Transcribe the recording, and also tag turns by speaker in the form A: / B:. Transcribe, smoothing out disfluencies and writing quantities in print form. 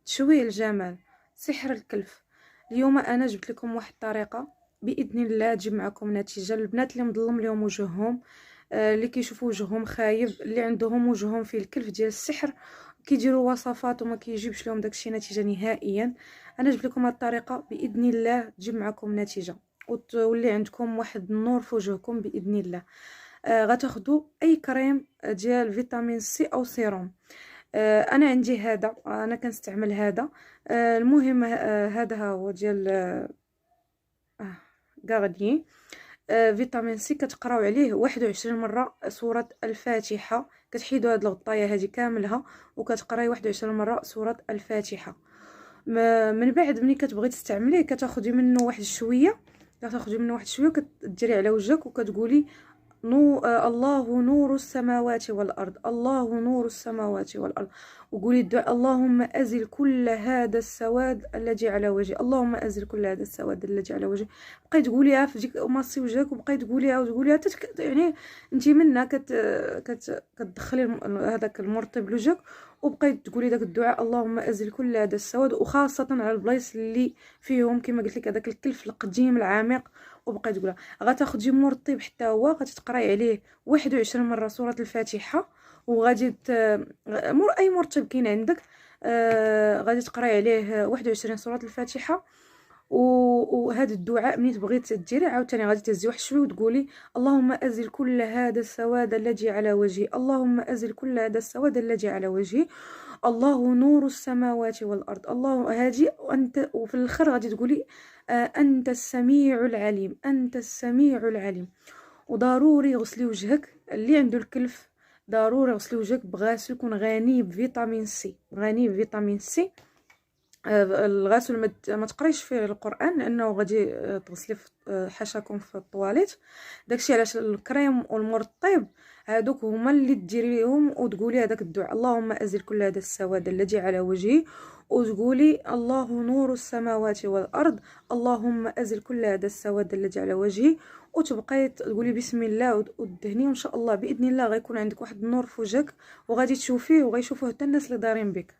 A: تشويه الجمال، سحر الكلف. اليوم انا جبت لكم واحد الطريقه باذن الله تجيب معكم نتيجه. البنات اللي مظلم لهم وجههم، اللي كيشوفوا وجههم خايب، اللي عندهم وجههم فيه الكلف ديال السحر، كيديروا وصفات وما كيجيبش لهم داكشي نتيجه نهائيا. انا جبت لكم هاد الطريقه باذن الله تجيب معكم نتيجه وتولي عندكم واحد النور في وجهكم باذن الله. غتاخدوا اي كريم ديال فيتامين سي او سيروم. انا عندي هذا، انا كنستعمل هذا. المهم هذا هو ديال غارديين. فيتامين سي كتقراو عليه 21 مره سوره الفاتحه، كتحيدوا هاد الغطايه هذه كاملها وكتقراي 21 مره سوره الفاتحه. من بعد ملي كتبغي تستعمليه كتاخدي منه واحد شويه، وكتديري على وجهك وكتقولي الله نور السماوات والأرض، الله نور السماوات والأرض. وقولي الدعاء: اللهم أزل كل هذا السواد الذي على وجهي، اللهم أزل كل هذا السواد الذي على وجهي. بقاي تقوليها في ديك ماسي وجهك، وبقاي تقوليها وتقوليها يعني انت منها كتدخلي هذاك المرطب لوجهك، وبقاي تقولي داك الدعاء: اللهم أزل كل هذا السواد، وخاصة على البلايص اللي فيهم كما قلت لك هذاك الكلف القديم العميق. وبقاي تقولها. غتاخدي مرطب حتى هو غتقراي عليه 21 مره سوره الفاتحه، وغادي اي مرطب كاين عندك، غادي تقراي عليه 21 سوره الفاتحه. وهذا الدعاء ملي تبغي ديريه عاوتاني غادي تهزي واحد شويه وتقولي: اللهم ازل كل هذا السواد الذي على وجهي، اللهم ازل كل هذا السواد الذي على وجهي، الله نور السماوات والارض، الله هادي. وفي الاخر غادي تقولي: انت السميع العليم، انت السميع العليم. وضروري غسلي وجهك اللي عنده الكلف، ضروري غسلي وجهك بغاسل يكون غني بفيتامين سي، غني بفيتامين سي. الغسل ما تقريش فيه القران لانه غادي تغسلي في حاشاكم في الطواليت. داكشي علاش الكريم والمرطب هادوك هما اللي ديريهم وتقولي هذاك الدعاء: اللهم ازل كل هذا السواد الذي على وجهي، وتقولي: الله نور السماوات والارض، اللهم ازل كل هذا السواد الذي على وجهي. وتبقاي تقولي بسم الله وتدهني، وان شاء الله باذن الله غيكون عندك واحد النور في وجهك، وغادي تشوفيه وغيشوفوه حتى الناس اللي دارين بك.